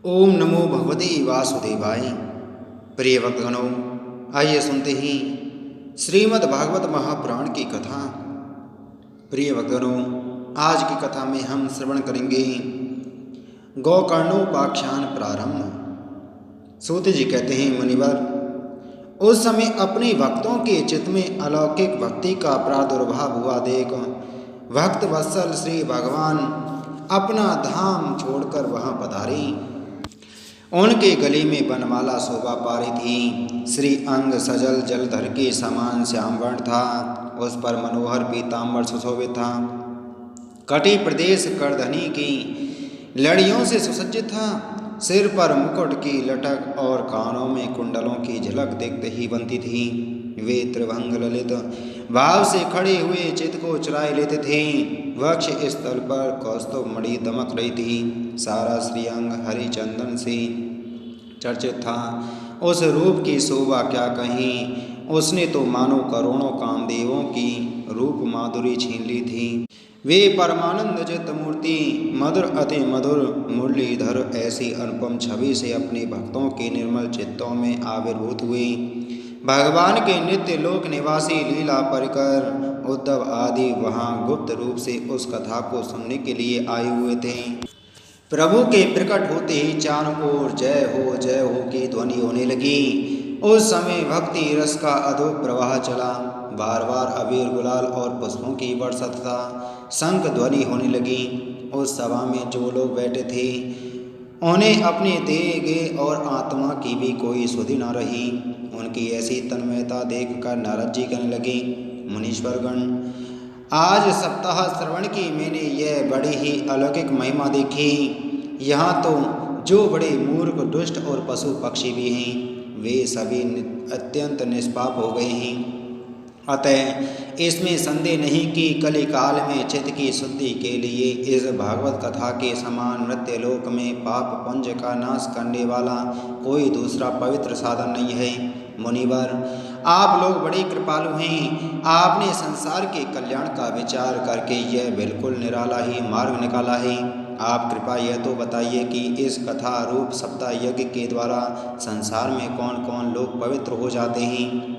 ओम नमो भगवते वासुदेवाय। प्रिय भक्तगणों, आइए सुनते हैं श्रीमद् भागवत महापुराण की कथा। प्रिय भक्तगणों, आज की कथा में हम श्रवण करेंगे गोकर्णोपाख्यान प्रारंभ। सूत जी कहते हैं, मुनिवर, उस समय अपने भक्तों के चित्त में अलौकिक भक्ति का प्रादुर्भाव हुआ देख भक्त वत्सल श्री भगवान अपना धाम छोड़कर वहां पधारे। उनके गले में बनमाला शोभा पा रही थी। श्री अंग सजल जलधर के समान श्याम वर्ण था। उस पर मनोहर पीताम्बर सुशोभित था। कटी प्रदेश करधनी की लड़ियों से सुसज्जित था। सिर पर मुकुट की लटक और कानों में कुंडलों की झलक देखते ही बनती थी। वे त्रिभंग ललित भाव से खड़े हुए चित्त को चुराए लेते थे। वक्ष स्थल पर कौस्तुभ मणि दमक रही थी। सारा श्रीअंग हरि चंदन से चर्चित था। उस रूप की शोभा क्या कहीं, उसने तो मानो करोड़ों कामदेवों की रूप माधुरी छीन ली थी। वे परमानंद चित्त मूर्ति मधुर अति मधुर मुरलीधर ऐसी अनुपम छवि से अपने भक्तों के निर्मल चित्तों में आविर्भूत हुए। भगवान के नित्य लोक निवासी लीला परिकर उद्धव आदि वहां गुप्त रूप से उस कथा को सुनने के लिए आए हुए थे। प्रभु के प्रकट होते ही चारों ओर जय हो की ध्वनि होने लगी। उस समय भक्ति रस का अधोक प्रवाह चला। बार बार अबीर गुलाल और पुष्पों की बरसात था। शंख ध्वनि होने लगी। उस सभा में जो लोग बैठे थे उन्हें अपने देह और आत्मा की भी कोई सुधि न रही। उनकी ऐसी तन्मयता देखकर नारद जी कहने लगे, मुनीश्वरगण, आज सप्ताह श्रवण की मैंने यह बड़ी ही अलौकिक महिमा देखी। यहाँ तो जो बड़े मूर्ख दुष्ट और पशु पक्षी भी हैं, वे सभी अत्यंत निष्पाप हो गए हैं। अतः इसमें संदेह नहीं कि कलिकाल में चित्त की शुद्धि के लिए इस भागवत कथा के समान मृत्युलोक में पाप पुंज का नाश करने वाला कोई दूसरा पवित्र साधन नहीं है। मुनिवर, आप लोग बड़े कृपालु हैं। आपने संसार के कल्याण का विचार करके यह बिल्कुल निराला ही मार्ग निकाला है। आप कृपया यह तो बताइए कि इस कथा रूप सप्ताह यज्ञ के द्वारा संसार में कौन कौन लोग पवित्र हो जाते हैं।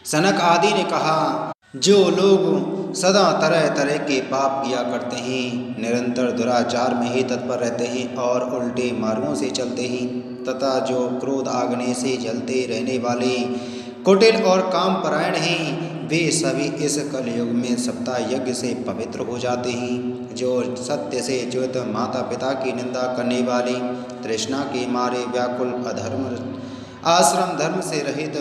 सनक आदि ने कहा, जो लोग सदा तरह तरह के पाप किया करते हैं, निरंतर दुराचार में ही तत्पर रहते हैं और उल्टे मार्गों से चलते हैं, तथा जो क्रोध आग्नि से जलते रहने वाले कुटिल और कामपरायण हैं, वे सभी इस कलयुग में सप्ताह यज्ञ से पवित्र हो जाते हैं। जो सत्य से ज्योत माता पिता की निंदा करने वाले, तृष्णा के मारे व्याकुल, अधर्म आश्रम धर्म से रहित,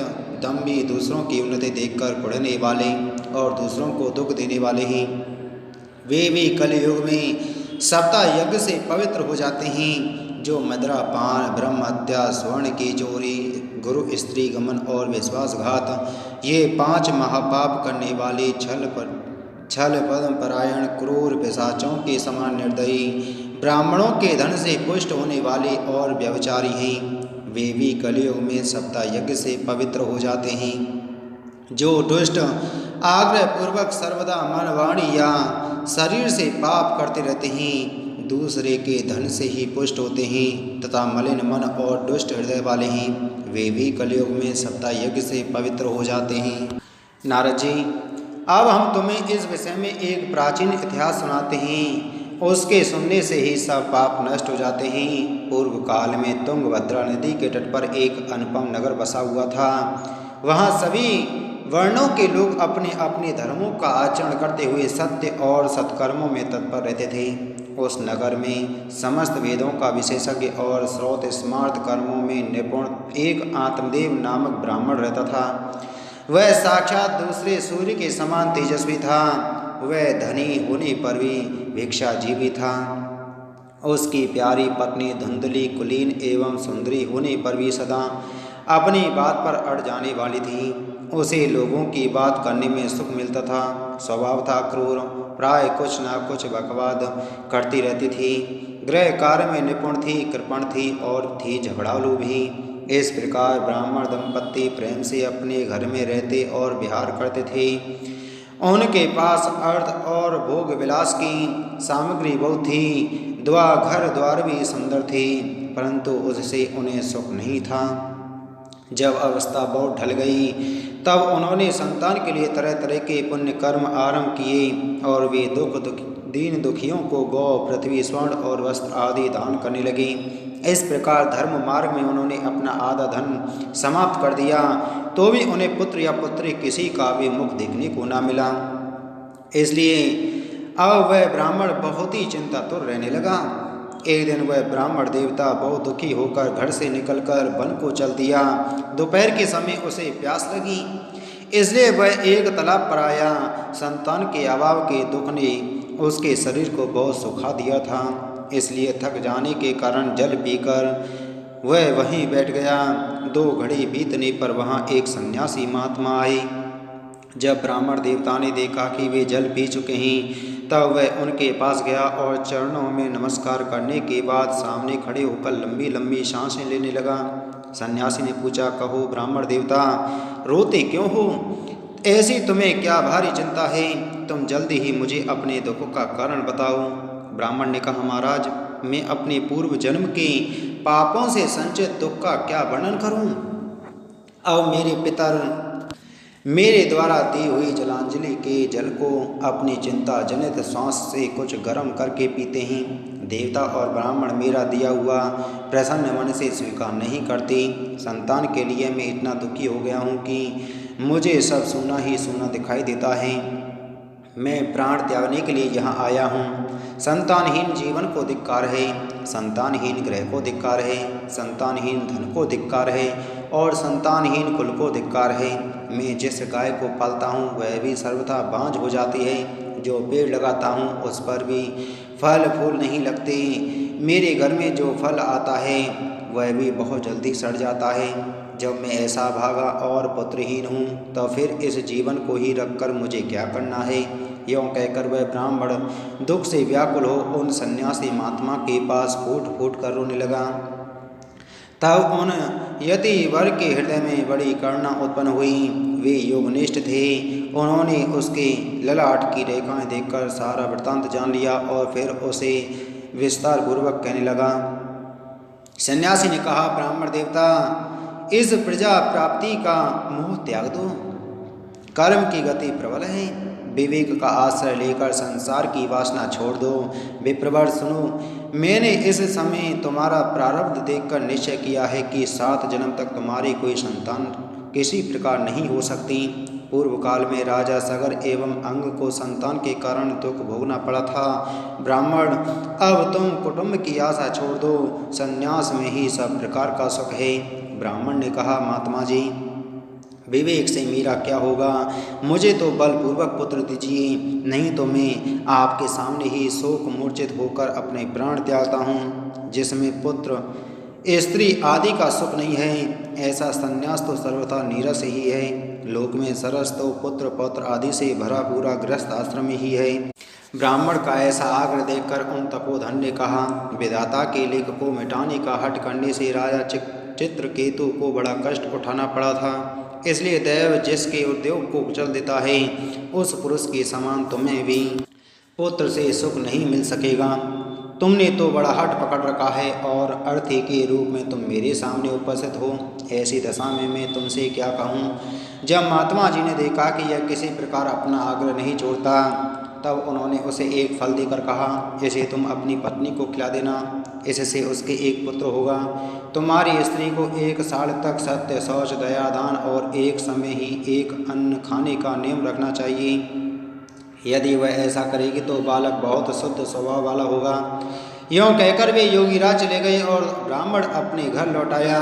दम्भी, दूसरों की उन्नति देखकर कुढ़ने वाले और दूसरों को दुख देने वाले हैं, वे भी कलयुग में सप्ताह यज्ञ से पवित्र हो जाते हैं। जो मदरा पान, ब्रह्म हत्या, स्वर्ण की चोरी, गुरु स्त्री गमन और विश्वासघात, ये 5 महापाप करने वाले, छल पद्म परायण, क्रूर, पिशाचों के समान निर्दयी, ब्राह्मणों के धन से पुष्ट होने वाले और व्यभिचारी हैं, वे भी कलयुग में सप्ताह यज्ञ से पवित्र हो जाते हैं। जो दुष्ट आग्रह पूर्वक सर्वदा मन, वाणी या शरीर से पाप करते रहते हैं, दूसरे के धन से ही पुष्ट होते हैं तथा मलिन मन और दुष्ट हृदय वाले हैं, वे भी कलयुग में सप्ताह यज्ञ से पवित्र हो जाते हैं। नारद जी, अब हम तुम्हें इस विषय में एक प्राचीन इतिहास सुनाते हैं। उसके सुनने से ही सब पाप नष्ट हो जाते हैं। पूर्व काल में तुंगभद्रा नदी के तट पर एक अनुपम नगर बसा हुआ था। वहाँ सभी वर्णों के लोग अपने अपने धर्मों का आचरण करते हुए सत्य और सत्कर्मों में तत्पर रहते थे। उस नगर में समस्त वेदों का विशेषज्ञ और श्रौत स्मार्त कर्मों में निपुण एक आत्मदेव नामक ब्राह्मण रहता था। वह साक्षात दूसरे सूर्य के समान तेजस्वी था। वह धनी होने पर भी भिक्षाजीवी था। उसकी प्यारी पत्नी धुंधली, कुलीन एवं सुंदरी होने पर भी सदा अपनी बात पर अड़ जाने वाली थी। उसे लोगों की बात करने में सुख मिलता था। स्वभाव था क्रूर, प्राय कुछ न कुछ बकवाद करती रहती थी। गृह कार्य में निपुण थी, कृपण थी और थी झगड़ालू भी। इस प्रकार ब्राह्मण दंपत्ति प्रेम से अपने घर में रहते और विहार करते थे। उनके पास अर्थ और भोग विलास की सामग्री बहुत थी। घर द्वार भी सुंदर थे, परंतु उससे उन्हें सुख नहीं था। जब अवस्था बहुत ढल गई तब उन्होंने संतान के लिए तरह तरह के पुण्य कर्म आरंभ किए और वे दीन दुखियों को गौ, पृथ्वी, स्वर्ण और वस्त्र आदि दान करने लगे। इस प्रकार धर्म मार्ग में उन्होंने अपना आधा धन समाप्त कर दिया, तो भी उन्हें पुत्र या पुत्री किसी का भी मुख देखने को न मिला। इसलिए अब वह ब्राह्मण बहुत ही चिंतातुर रहने लगा। एक दिन वह ब्राह्मण देवता बहुत दुखी होकर घर से निकलकर वन को चल दिया। दोपहर के समय उसे प्यास लगी, इसलिए वह एक तालाब पर आया। संतान के अभाव के दुख ने उसके शरीर को बहुत सुखा दिया था, इसलिए थक जाने के कारण जल पीकर वह वहीं बैठ गया। 2 घड़ी बीतने पर वहाँ एक सन्यासी महात्मा आए। जब ब्राह्मण देवता ने देखा कि वे जल पी चुके हैं, तब वह उनके पास गया और चरणों में नमस्कार करने के बाद सामने खड़े होकर लंबी लंबी सांसें लेने लगा। सन्यासी ने पूछा, कहो ब्राह्मण देवता, रोते क्यों हो? ऐसी तुम्हें क्या भारी चिंता है? तुम जल्दी ही मुझे अपने दुख का कारण बताओ। ब्राह्मण ने कहा, महाराज, मैं अपने पूर्व जन्म के पापों से संचित दुख का क्या वर्णन करूं? अब मेरे पितर मेरे द्वारा दी हुई जलांजलि के जल को अपनी चिंता जनित सांस से कुछ गर्म करके पीते हैं। देवता और ब्राह्मण मेरा दिया हुआ प्रसन्न मन से स्वीकार नहीं करते। संतान के लिए मैं इतना दुखी हो गया हूँ कि मुझे सब सूना ही सूना दिखाई देता है। मैं प्राण त्यागने के लिए यहाँ आया हूँ। संतानहीन जीवन को धिक्कार है, संतानहीन ग्रह को धिक्कार है, संतानहीन धन को धिक्कार है और संतानहीन कुल को धिक्कार है। मैं जिस गाय को पालता हूँ वह भी सर्वथा बांझ हो जाती है। जो पेड़ लगाता हूँ उस पर भी फल फूल नहीं लगते। मेरे घर में जो फल आता है वह भी बहुत जल्दी सड़ जाता है। जब मैं ऐसा भागा और पुत्रहीन हूँ तो फिर इस जीवन को ही रखकर मुझे क्या करना है? यों कहकर वह ब्राह्मण दुख से व्याकुल हो उन सन्यासी महात्मा के पास फूट फूट कर रोने लगा। तब उन यति वर के हृदय में बड़ी करुणा उत्पन्न हुई। वे योगनिष्ठ थे। उन्होंने उसके ललाट की रेखाएं देखकर सारा वृत्तांत जान लिया और फिर उसे विस्तार पूर्वक कहने लगा। सन्यासी ने कहा, ब्राह्मण देवता, इस प्रजा प्राप्ति का मोह त्याग दो। कर्म की गति प्रबल है। विवेक का आश्रय लेकर संसार की वासना छोड़ दो। विप्रवर सुनो, मैंने इस समय तुम्हारा प्रारब्ध देखकर निश्चय किया है कि 7 जन्म तक तुम्हारी कोई संतान किसी प्रकार नहीं हो सकती। पूर्व काल में राजा सगर एवं अंग को संतान के कारण दुख भोगना पड़ा था। ब्राह्मण, अब तुम कुटुंब की आशा छोड़ दो। संन्यास में ही सब प्रकार का सुख है। ब्राह्मण ने कहा, महात्मा जी, विवेक से मेरा क्या होगा? मुझे तो बलपूर्वक पुत्र दीजिए, नहीं तो मैं आपके सामने ही शोक मूर्छित होकर अपने प्राण त्यागता हूँ। जिसमें पुत्र स्त्री आदि का सुख नहीं है, ऐसा संन्यास तो सर्वथा नीरस ही है। लोक में सरस तो पुत्र पौत्र आदि से भरा पूरा गृहस्थ आश्रम ही है। ब्राह्मण का ऐसा आग्रह देखकर उन तपोधन ने कहा, विधाता के लेख को मिटाने का हठ करने से राजा चित्रकेतु को बड़ा कष्ट उठाना पड़ा था। इसलिए दैव जिसके उद्योग को कुचल देता है, उस पुरुष के समान तुम्हें भी पुत्र से सुख नहीं मिल सकेगा। तुमने तो बड़ा हठ पकड़ रखा है और अर्थी के रूप में तुम मेरे सामने उपस्थित हो। ऐसी दशा में मैं तुमसे क्या कहूँ? जब महात्मा जी ने देखा कि यह किसी प्रकार अपना आग्रह नहीं छोड़ता, तब उन्होंने उसे एक फल देकर कहा, इसे तुम अपनी पत्नी को खिला देना, इससे उसके एक पुत्र होगा। तुम्हारी स्त्री को 1 साल तक सत्य, शौच, दया, दान और एक समय ही एक अन्न खाने का नियम रखना चाहिए। यदि वह ऐसा करेगी तो बालक बहुत शुद्ध स्वभाव वाला होगा। यों कहकर वे योगीराज चले गए और ब्राह्मण अपने घर लौट आया।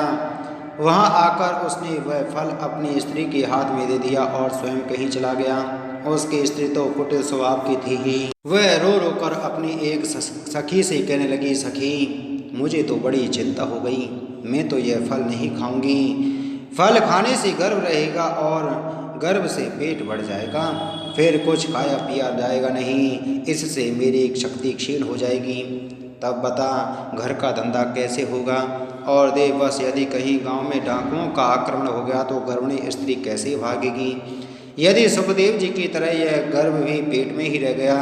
वहाँ आकर उसने वह फल अपनी स्त्री के हाथ में दे दिया और स्वयं कहीं चला गया। उसकी स्त्री तो कुटिल स्वभाव की थी ही। वह रो रो कर अपनी एक सखी से कहने लगी, सखी, मुझे तो बड़ी चिंता हो गई। मैं तो यह फल नहीं खाऊंगी। फल खाने से गर्व रहेगा और गर्भ से पेट बढ़ जाएगा, फिर कुछ खाया पिया जाएगा नहीं। इससे मेरी शक्ति क्षीण हो जाएगी। तब बता, घर का धंधा कैसे होगा? और देववश यदि कहीं गांव में डाकुओं का आक्रमण हो गया तो गर्भिणी स्त्री कैसे भागेगी? यदि सुखदेव जी की तरह यह गर्भ भी पेट में ही रह गया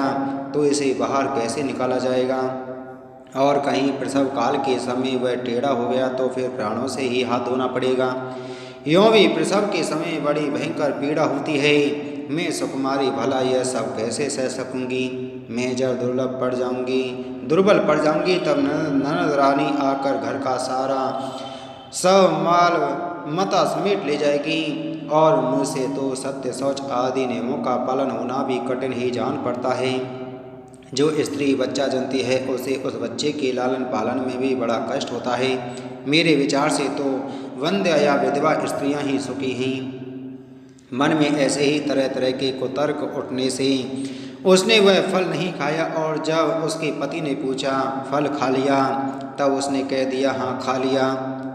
तो इसे बाहर कैसे निकाला जाएगा? और कहीं प्रसव काल के समय वह टेढ़ा हो गया तो फिर प्राणों से ही हाथ धोना पड़ेगा। यों भी प्रसव के समय बड़ी भयंकर पीड़ा होती है। मैं सुकुमारी भला यह सब कैसे सह सकूंगी। मैं जब दुर्बल पड़ जाऊंगी तब ननद रानी आकर घर का सारा सब माल मता समेट ले जाएगी और मुझसे तो सत्य शौच आदि नियमों का पालन होना भी कठिन ही जान पड़ता है। जो स्त्री बच्चा जनती है उसे उस बच्चे के लालन पालन में भी बड़ा कष्ट होता है। मेरे विचार से तो वंध्य या विधवा स्त्रियां ही सुखी हैं। मन में ऐसे ही तरह तरह के कुतर्क उठने से उसने वह फल नहीं खाया और जब उसके पति ने पूछा फल खा लिया तब उसने कह दिया हाँ खा लिया।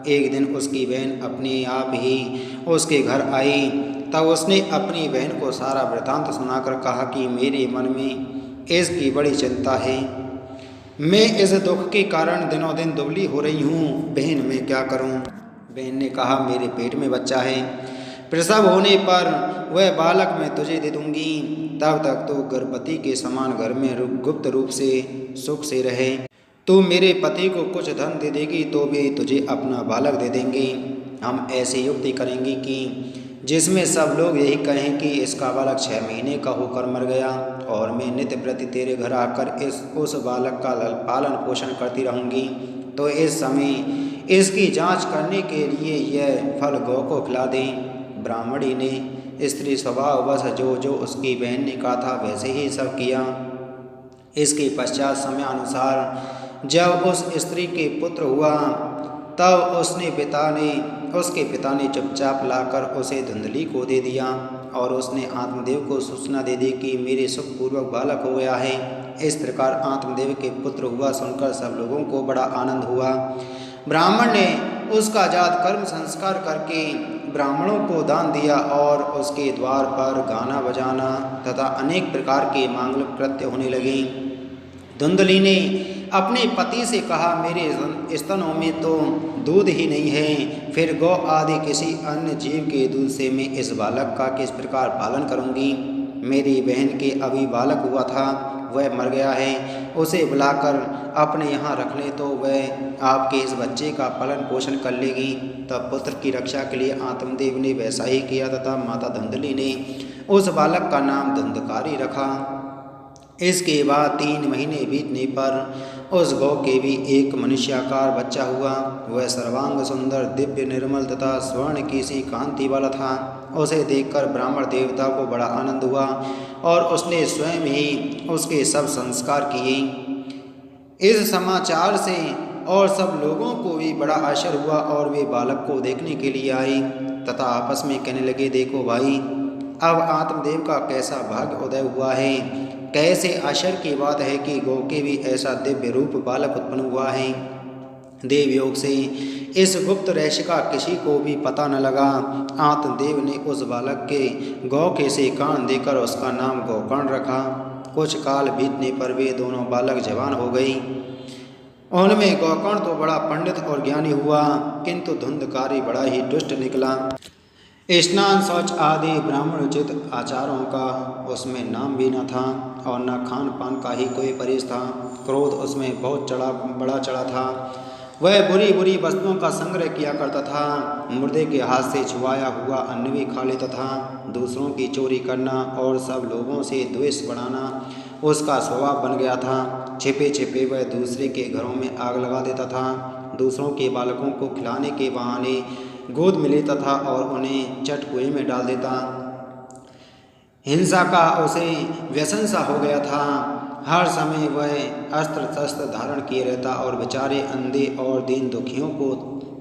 एक दिन उसकी बहन अपने आप ही उसके घर आई तब उसने अपनी बहन को सारा वृतांत सुनाकर कहा कि मेरे मन में इसकी बड़ी चिंता है। मैं इस दुख के कारण दिनों दिन दुबली हो रही हूँ। बहन मैं क्या करूँ। बहन ने कहा मेरे पेट में बच्चा है, प्रसव होने पर वह बालक मैं तुझे दे दूंगी। तब तक तो गर्भवती के समान घर में गुप्त रूप से सुख से रहे। तू मेरे पति को कुछ धन दे देगी तो भी तुझे अपना बालक दे देंगे। हम ऐसी युक्ति करेंगे कि जिसमें सब लोग यही कहें कि इसका बालक 6 महीने का होकर मर गया और मैं नित्य प्रति तेरे घर आकर उस बालक का पालन पोषण करती रहूंगी। तो इस समय इसकी जांच करने के लिए यह फल गौ को खिला दें। ब्राह्मणी ने स्त्री स्वभाववश जो उसकी बहन ने कहा था वैसे ही सब किया। इसके पश्चात समयानुसार जब उस स्त्री के पुत्र हुआ तब उसके पिता ने चुपचाप लाकर उसे धुंधली को दे दिया और उसने आत्मदेव को सूचना दे दी कि मेरे सुखपूर्वक बालक हो गया है। इस प्रकार आत्मदेव के पुत्र हुआ सुनकर सब लोगों को बड़ा आनंद हुआ। ब्राह्मण ने उसका जात कर्म संस्कार करके ब्राह्मणों को दान दिया और उसके द्वार पर गाना बजाना तथा अनेक प्रकार के मांगलिक कृत्य होने लगे। धुंधली ने अपने पति से कहा मेरे स्तनों में तो दूध ही नहीं है, फिर गौ आदि किसी अन्य जीव के दूध से मैं इस बालक का किस प्रकार पालन करूंगी। मेरी बहन के अभी बालक हुआ था, वह मर गया है, उसे बुलाकर अपने यहाँ रख ले तो वह आपके इस बच्चे का पालन पोषण कर लेगी। तब पुत्र की रक्षा के लिए आत्मदेव ने वैसा ही किया तथा माता धुंधली ने उस बालक का नाम धुंधकारी रखा। इसके बाद 3 महीने बीतने पर उस गौ के भी एक मनुष्याकार बच्चा हुआ। वह सर्वांग सुंदर दिव्य निर्मल तथा स्वर्ण की सी कांति वाला था। उसे देखकर ब्राह्मण देवता को बड़ा आनंद हुआ और उसने स्वयं ही उसके सब संस्कार किए। इस समाचार से और सब लोगों को भी बड़ा आश्चर्य हुआ और वे बालक को देखने के लिए आए तथा आपस में कहने लगे देखो भाई, अब आत्मदेव का कैसा भाग्य उदय हुआ है। कैसे आश्चर्य की बात है कि गौ के भी ऐसा दिव्य रूप बालक उत्पन्न हुआ है। देव योग से इस गुप्त रहस्य का किसी को भी पता न लगा। आत्मदेव ने उस बालक के गौ के से कान देकर उसका नाम गोकर्ण रखा। कुछ काल बीतने पर वे दोनों बालक जवान हो गई। उनमें गोकर्ण तो बड़ा पंडित और ज्ञानी हुआ, किंतु धुंधकारी बड़ा ही दुष्ट निकला। स्नान शौच आदि ब्राह्मण उचित आचारों का उसमें नाम भी न था और न खान पान का ही कोई परहेज था। क्रोध उसमें बहुत बड़ा चढ़ा था। वह बुरी बुरी वस्तुओं का संग्रह किया करता था। मुर्दे के हाथ से छुआया हुआ अन्न भी खा लेता था। दूसरों की चोरी करना और सब लोगों से द्वेष बढ़ाना उसका स्वभाव बन गया था। छिपे छिपे वह दूसरे के घरों में आग लगा देता था। दूसरों के बालकों को खिलाने के बहाने गोद में लेता था और उन्हें चट कुएं में डाल देता। हिंसा का उसे व्यसन सा हो गया था। हर समय वह अस्त्र शस्त्र धारण किए रहता और बेचारे अंधे और दीन दुखियों को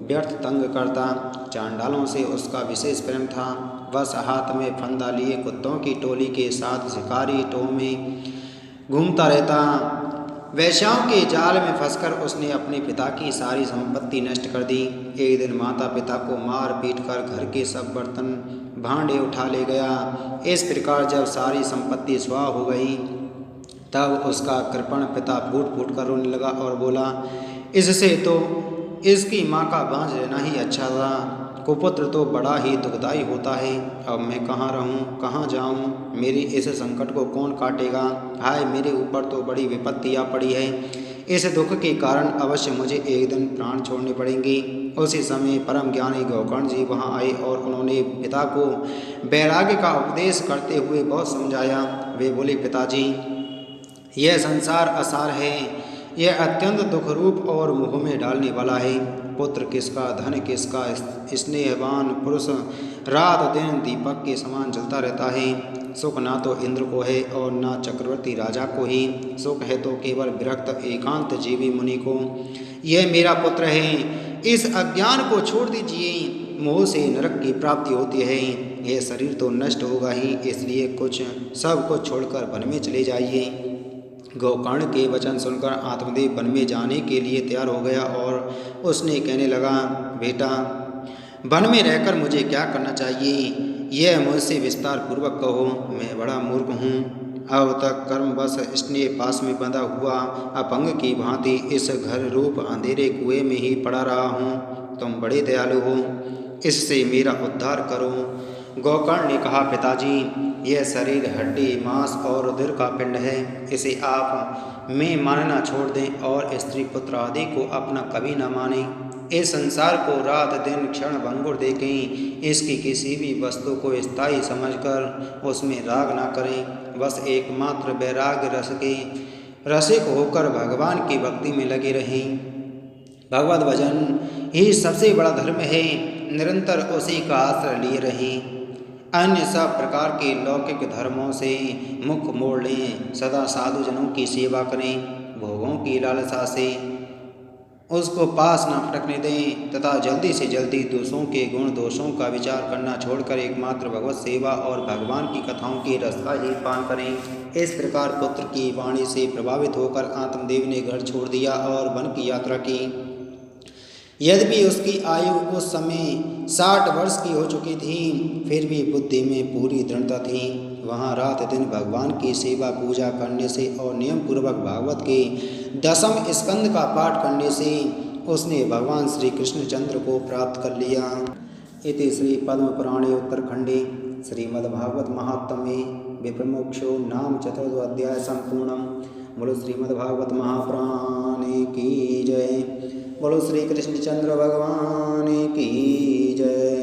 व्यर्थ तंग करता। चांडालों से उसका विशेष प्रेम था। बस हाथ में फंदा लिए कुत्तों की टोली के साथ शिकारी टोह में घूमता रहता। वैश्याओं के जाल में फंसकर उसने अपने पिता की सारी संपत्ति नष्ट कर दी। एक दिन माता पिता को मार पीट कर घर के सब बर्तन भांडे उठा ले गया। इस प्रकार जब सारी संपत्ति स्वाह हो गई तब उसका कृपण पिता फूट फूट कर रोने लगा और बोला, इससे तो इसकी माँ का बांझ रहना ही अच्छा था। कुपुत्र तो बड़ा ही दुखदाई होता है। अब मैं कहाँ रहूँ, कहाँ जाऊँ? मेरी इस संकट को कौन काटेगा? हाय, मेरे ऊपर तो बड़ी विपत्ति आ पड़ी है। इस दुख के कारण अवश्य मुझे एक दिन प्राण छोड़ने पड़ेंगे। उसी समय परम ज्ञानी गोकर्ण जी वहाँ आए और उन्होंने पिता को वैराग्य का उपदेश करते हुए बहुत समझाया। वे बोले, पिताजी, यह संसार असार है, यह अत्यंत दुखरूप और मोह में डालने वाला है। पुत्र किसका, धन किसका, स्नेहवान पुरुष रात दिन दीपक के समान जलता रहता है। सुख ना तो इंद्र को है और ना चक्रवर्ती राजा को ही, सुख है तो केवल विरक्त एकांत जीवी मुनि को। यह मेरा पुत्र है, इस अज्ञान को छोड़ दीजिए, मोह से नरक की प्राप्ति होती है। यह शरीर तो नष्ट होगा ही, इसलिए सब कुछ छोड़कर वन में चले जाइए। गोकर्ण के वचन सुनकर आत्मदेव वन में जाने के लिए तैयार हो गया और उसने कहने लगा, बेटा, वन में रहकर मुझे क्या करना चाहिए, यह मुझसे विस्तार पूर्वक कहो। मैं बड़ा मूर्ख हूँ, अब तक कर्मवश स्नेह पास में बंधा हुआ अपंग की भांति इस घर रूप अंधेरे कुएं में ही पड़ा रहा हूँ। तुम बड़े दयालु हो, इससे मेरा उद्धार करो। गोकर्ण ने कहा, पिताजी, यह शरीर हड्डी मांस और रुधिर का पिंड है, इसे आप में मानना छोड़ दें और स्त्री पुत्र आदि को अपना कभी न मानें। इस संसार को रात दिन क्षण भंगुर देखें, इसकी किसी भी वस्तु को स्थायी समझकर उसमें राग न करें। बस एकमात्र वैराग्य रस के रसिक होकर भगवान की भक्ति में लगे रहें। भगवत भजन ही सबसे बड़ा धर्म है, निरंतर उसी का आश्रय लिए रहें। अन्य सब प्रकार के लौकिक धर्मों से मुख मोड़ लें, सदा साधुजनों की सेवा करें, भोगों की लालसा से उसको पास न फटकने दें तथा जल्दी से जल्दी दूसरों के गुण दोषों का विचार करना छोड़कर एकमात्र भगवत सेवा और भगवान की कथाओं की रस का ही पान करें। इस प्रकार पुत्र की वाणी से प्रभावित होकर आत्मदेव ने घर छोड़ दिया और वन की यात्रा की। यद्यपि उसकी आयु उस समय 60 वर्ष की हो चुकी थी, फिर भी बुद्धि में पूरी दृढ़ता थी। वहाँ रात दिन भगवान की सेवा पूजा करने से और नियम पूर्वक भागवत के 10वें स्कंद का पाठ करने से उसने भगवान श्री कृष्णचंद्र को प्राप्त कर लिया। इति श्री पद्म पुराणे उत्तरखंडे श्रीमद्भागवत महात्म्ये विप्रमोक्षो नाम चतुर्थोऽध्याय संपूर्णम्। बोलो श्रीमद्भागवत महापुराण की जय। बोलो श्री कृष्णचंद्र भगवान की जय।